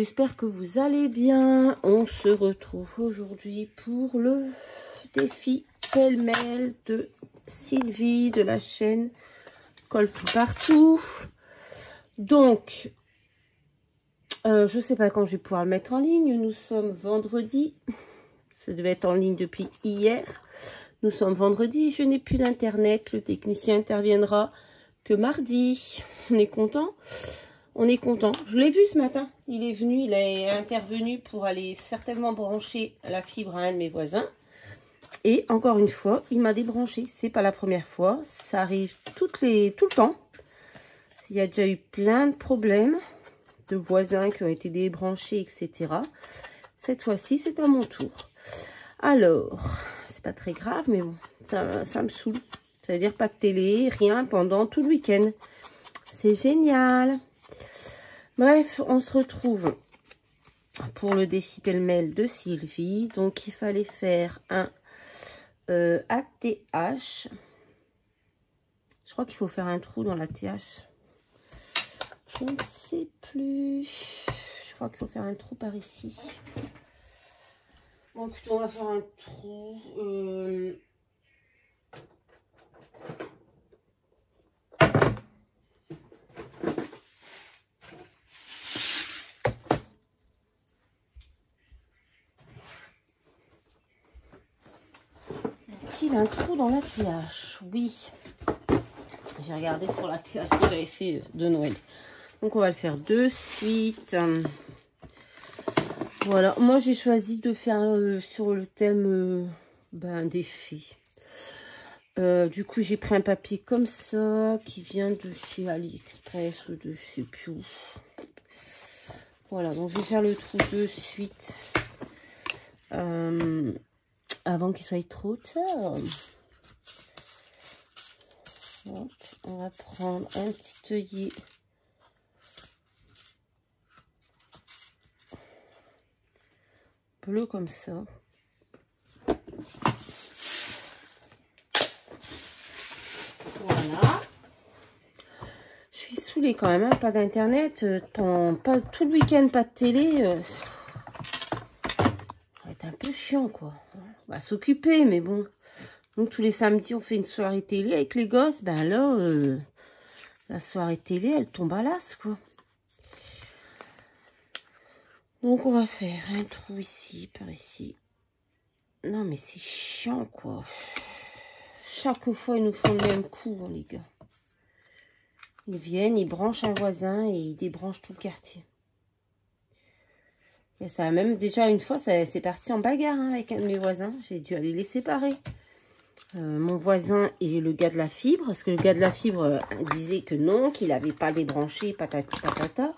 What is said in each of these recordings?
j'espère que vous allez bien. On se retrouve aujourd'hui pour le défi pêle-mêle de Sylvie de la chaîne Colle tout partout. Donc, je sais pas quand je vais pouvoir le mettre en ligne. Nous sommes vendredi. Ça devait être en ligne depuis hier. Nous sommes vendredi. Je n'ai plus d'internet. Le technicien interviendra que mardi. On est content. On est content. Je l'ai vu ce matin. Il est venu, il est intervenu pour aller certainement brancher la fibre à un de mes voisins. Et encore une fois, il m'a débranché. C'est pas la première fois. Ça arrive tout le temps. Il y a déjà eu plein de problèmes de voisins qui ont été débranchés, etc. Cette fois-ci, c'est à mon tour. Alors, c'est pas très grave, mais bon, ça me saoule. Ça veut dire pas de télé, rien pendant tout le week-end. C'est génial. Bref, on se retrouve pour le défi pêle-mêle de Sylvie. Donc, il fallait faire un ATH. Je crois qu'il faut faire un trou dans l'ATH. Je ne sais plus. Je crois qu'il faut faire un trou par ici. Bon, plutôt, on va faire un trou. Y a un trou dans la TH, oui. J'ai regardé sur la TH que j'avais fait de Noël. Donc on va le faire de suite. Voilà, moi j'ai choisi de faire sur le thème des fées. Du coup j'ai pris un papier comme ça qui vient de chez AliExpress ou de je sais plus où. Voilà, donc je vais faire le trou de suite. Avant qu'il soit trop tard. Donc, on va prendre un petit œillet. Bleu comme ça. Voilà. Je suis saoulée quand même, hein, pas d'internet. Pas tout le week-end, pas de télé. Ça va être un peu chiant, quoi. On va s'occuper, mais bon. Donc, tous les samedis, on fait une soirée télé avec les gosses. Ben là, la soirée télé, elle tombe à l'as, quoi. Donc, on va faire un trou ici, par ici. Non, mais c'est chiant, quoi. Chaque fois, ils nous font le même coup, les gars. Ils viennent, ils branchent un voisin et ils débranchent tout le quartier. Et ça a même, déjà, une fois, c'est parti en bagarre hein, avec un de mes voisins. J'ai dû aller les séparer. Mon voisin et le gars de la fibre, parce que le gars de la fibre disait que non, qu'il n'avait pas débranché, patati patata,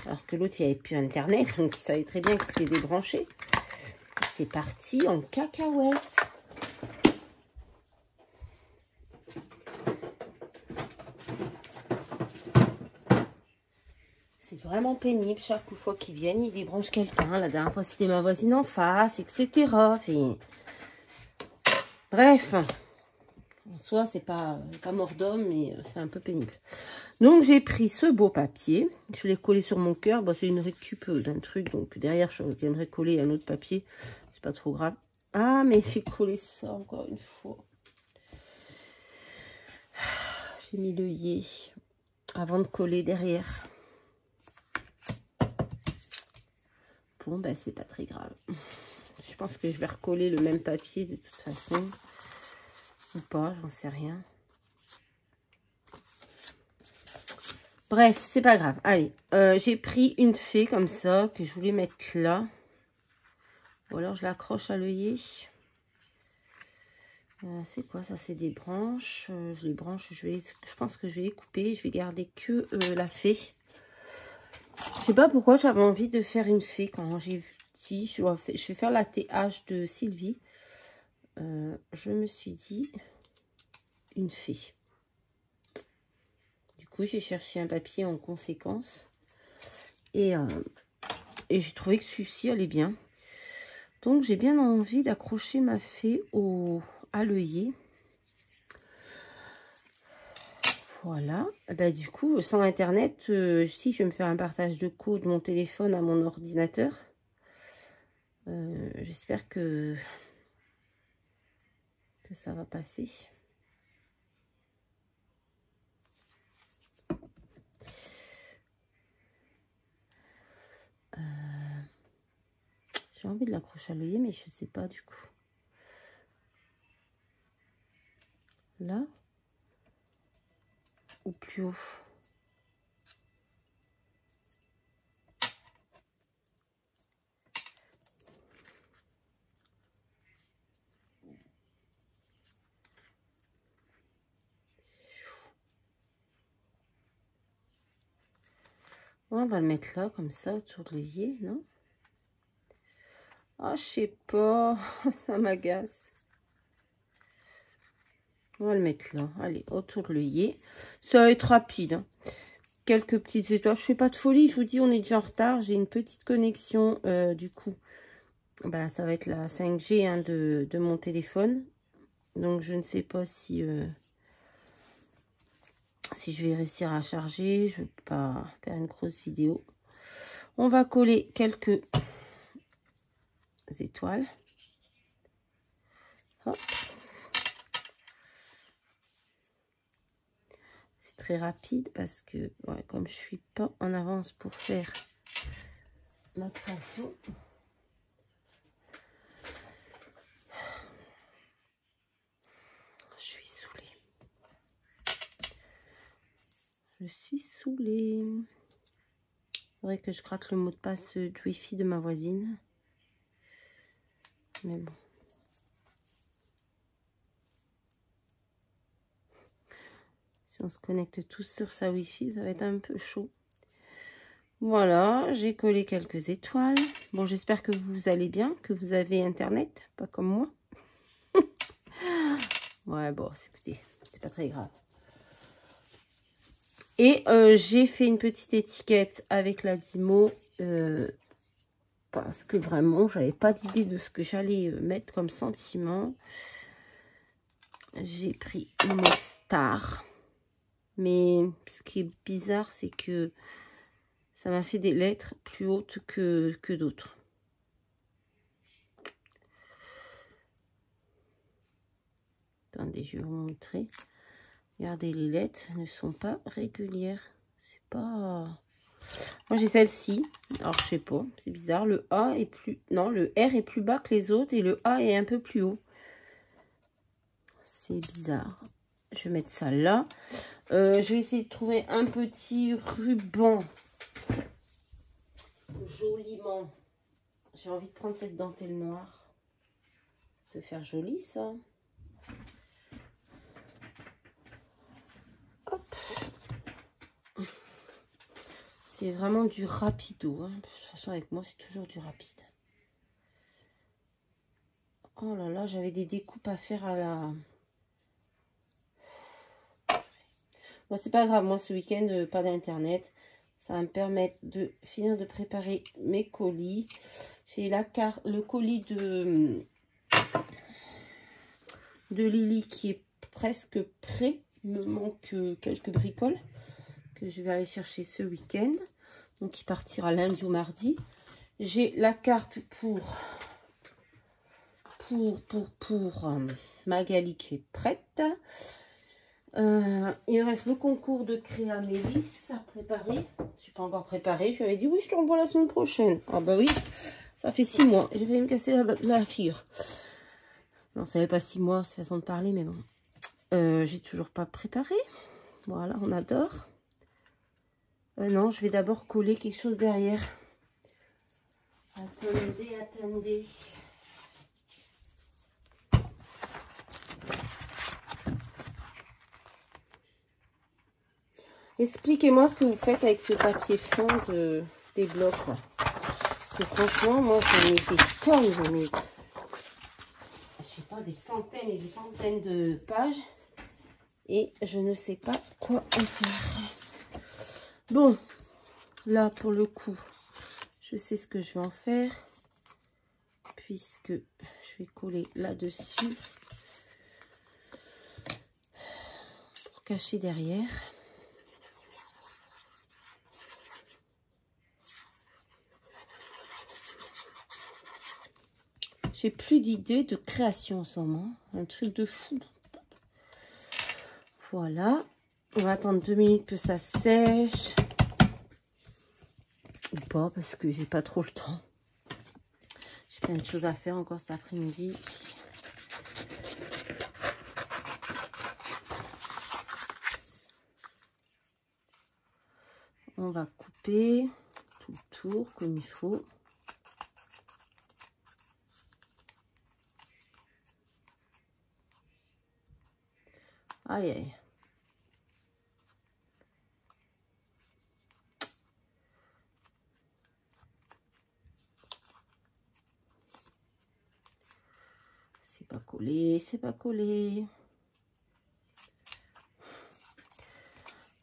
alors que l'autre, il n'y avait plus internet, donc il savait très bien que c'était débranché. C'est parti en cacahuète. C'est vraiment pénible, chaque fois qu'ils viennent, ils débranchent quelqu'un. La dernière fois, c'était ma voisine en face, etc. Enfin, bref. En soi, c'est pas mort d'homme, mais c'est un peu pénible. Donc, j'ai pris ce beau papier. Je l'ai collé sur mon cœur. Bon, c'est une récup d'un truc. Donc, derrière, je viendrai coller un autre papier. C'est pas trop grave. Ah, mais j'ai collé ça encore une fois. J'ai mis l'œillet avant de coller derrière. Bon, ben, c'est pas très grave. Je pense que je vais recoller le même papier de toute façon. Ou pas, j'en sais rien. Bref, c'est pas grave. Allez, j'ai pris une fée comme ça, que je voulais mettre là. Ou alors je l'accroche à l'œillet. C'est quoi ça? C'est des branches. Je les branche, je pense que je vais les couper. Je vais garder que la fée. Je sais pas pourquoi j'avais envie de faire une fée quand j'ai vu. Si, je vais faire la TH de Sylvie. Je me suis dit une fée. Du coup, j'ai cherché un papier en conséquence. Et j'ai trouvé que celui-ci allait bien. Donc, j'ai bien envie d'accrocher ma fée à l'œillet. Voilà. Bah, du coup, sans internet, si je vais me faire un partage de code de mon téléphone à mon ordinateur, j'espère que ça va passer. J'ai envie de l'accrocher à l'œillet, mais je sais pas du coup. Là ou plus haut. On va le mettre là, comme ça, autour de l'œillet, non? Ah, je sais pas, ça m'agace. On va le mettre là, allez, autour de l'œillet. Ça va être rapide, hein. Quelques petites étoiles. Je fais pas de folie, je vous dis, on est déjà en retard. J'ai une petite connexion, du coup. Bah, ça va être la 5G hein, de mon téléphone. Donc, je ne sais pas si je vais réussir à charger. Je ne vais pas faire une grosse vidéo. On va coller quelques étoiles. Hop. C'est très rapide parce que, ouais, comme je suis pas en avance pour faire ma création. Je suis saoulée. Je suis saoulée. Il faudrait que je gratte le mot de passe du Wi-Fi de ma voisine. Mais bon. Si on se connecte tous sur sa Wi-Fi, ça va être un peu chaud. Voilà, j'ai collé quelques étoiles. Bon, j'espère que vous allez bien, que vous avez Internet, pas comme moi. Ouais, bon, écoutez, c'est pas très grave. Et j'ai fait une petite étiquette avec la Dymo parce que vraiment, j'avais pas d'idée de ce que j'allais mettre comme sentiment. J'ai pris le mot star. Mais ce qui est bizarre, c'est que ça m'a fait des lettres plus hautes que d'autres. Attendez, je vais vous montrer. Regardez, les lettres ne sont pas régulières. C'est pas... Moi, j'ai celle-ci. Alors, je sais pas. C'est bizarre. Le A est plus... Non, le R est plus bas que les autres et le A est un peu plus haut. C'est bizarre. Je vais mettre ça là. Je vais essayer de trouver un petit ruban. Joliment. J'ai envie de prendre cette dentelle noire. Ça peut faire joli, ça. Hop. C'est vraiment du rapido. Hein. De toute façon, avec moi, c'est toujours du rapide. Oh là là, j'avais des découpes à faire à la... Bon, c'est pas grave. Moi, ce week-end, pas d'internet. Ça va me permettre de finir de préparer mes colis. J'ai le colis de Lily qui est presque prêt. Il me manque quelques bricoles que je vais aller chercher ce week-end. Donc, il partira lundi ou mardi. J'ai la carte pour Magali qui est prête. Il me reste le concours de Créa Mélis à préparer. Je n'ai pas encore préparé. Je lui avais dit oui, je te renvoie la semaine prochaine. Ah bah oui, ça fait 6 mois. J'ai failli me casser la figure. Non, ça fait pas 6 mois, c'est façon de parler, mais bon. J'ai toujours pas préparé. Voilà, on adore. Non, je vais d'abord coller quelque chose derrière. Attendez, attendez. Expliquez-moi ce que vous faites avec ce papier fond des blocs là. Parce que franchement, moi, j'en ai des tonnes, j'en ai, je sais pas, des centaines et des centaines de pages. Et je ne sais pas quoi en faire. Bon, là, pour le coup, je sais ce que je vais en faire. Puisque je vais coller là-dessus. Pour cacher derrière. J'ai plus d'idées de création en ce moment. Un truc de fou. Voilà. On va attendre 2 minutes que ça sèche. Ou pas, parce que j'ai pas trop le temps. J'ai plein de choses à faire encore cet après-midi. On va couper tout le tour comme il faut. Aïe aïe. C'est pas collé, c'est pas collé.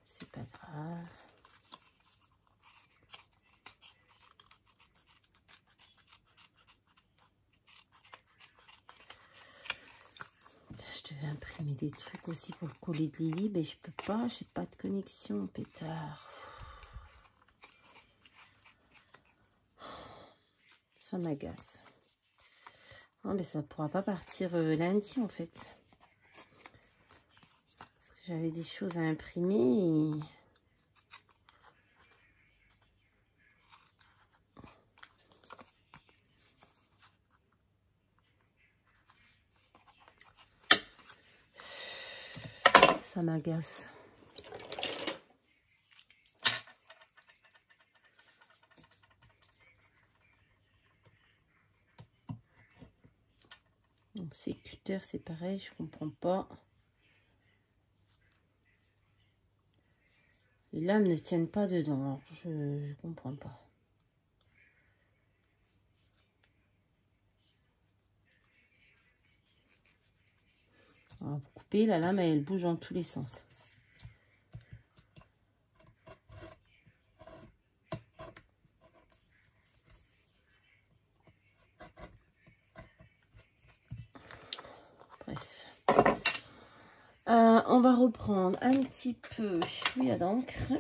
C'est pas grave. Je devais imprimer des trucs aussi pour le coller de Lily, mais je peux pas, j'ai pas de connexion, pétard. Ça m'agace. Oh, mais ça pourra pas partir lundi en fait. Parce que j'avais des choses à imprimer. Et... ça m'agace. Donc ces cutters, c'est pareil, je comprends pas. Les lames ne tiennent pas dedans, je comprends pas. On va couper, la lame elle bouge dans tous les sens. Bref. On va reprendre un petit peu chouïa d'encre.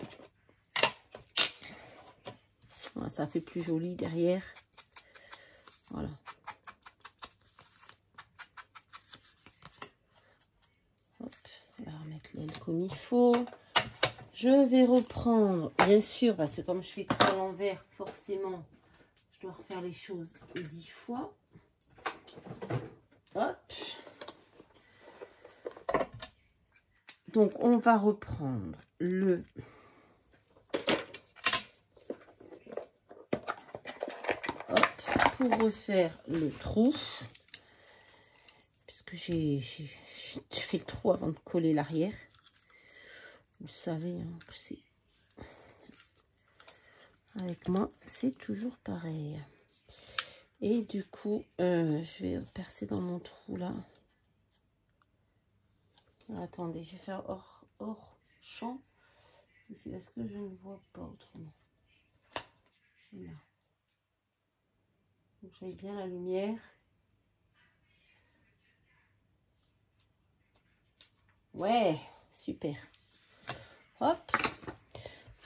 Ça fait plus joli derrière. Voilà. Hop, on va remettre l'aile comme il faut. Je vais reprendre, bien sûr, parce que comme je fais tout à l'envers, forcément, je dois refaire les choses 10 fois. Hop. Donc, on va reprendre le... Hop, pour refaire le trou. Puisque j'ai fait le trou avant de coller l'arrière. Vous savez hein, que c'est... Avec moi, c'est toujours pareil. Et du coup, je vais percer dans mon trou là. Attendez, je vais faire hors champ. C'est parce que je ne vois pas autrement. C'est là. Donc j'aille bien la lumière. Ouais, super. Hop.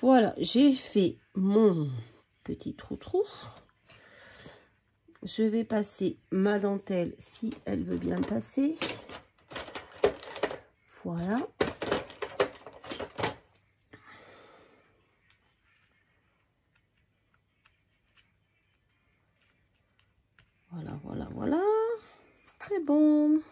Voilà, j'ai fait mon petit trou. Je vais passer ma dentelle si elle veut bien passer. Voilà. Voilà. Très bon.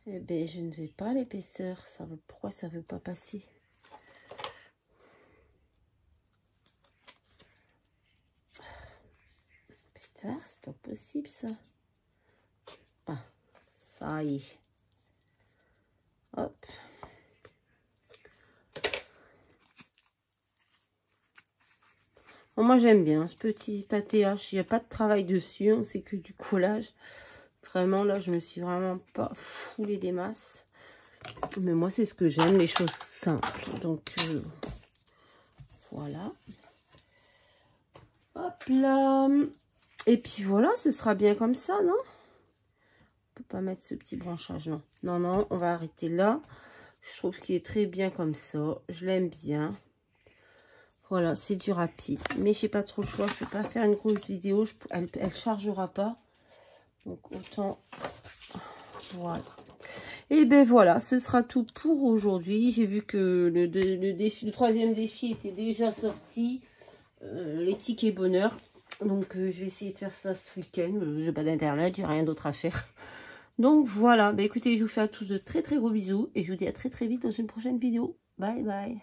Eh bien, je ne vais pas l'épaisseur. Pourquoi ça ne veut pas passer? Putain, c'est pas possible ça. Ah, ça y est. Hop. Bon, moi, j'aime bien ce petit ATH. Il n'y a pas de travail dessus. On sait que du collage. Vraiment, là, je me suis vraiment pas foulée des masses. Mais moi, c'est ce que j'aime, les choses simples. Donc, voilà. Hop là. Et puis, voilà, ce sera bien comme ça, non? On peut pas mettre ce petit branchage, non. Non, on va arrêter là. Je trouve qu'il est très bien comme ça. Je l'aime bien. Voilà, c'est du rapide. Mais j'ai pas trop le choix. Je peux pas faire une grosse vidéo. Elle chargera pas. Donc autant... Voilà. Et ben voilà, ce sera tout pour aujourd'hui. J'ai vu que le troisième défi était déjà sorti. Les tickets bonheur. Donc je vais essayer de faire ça ce week-end. J'ai pas d'internet, j'ai rien d'autre à faire. Donc voilà, bah écoutez, je vous fais à tous de très très gros bisous. Et je vous dis à très très vite dans une prochaine vidéo. Bye bye.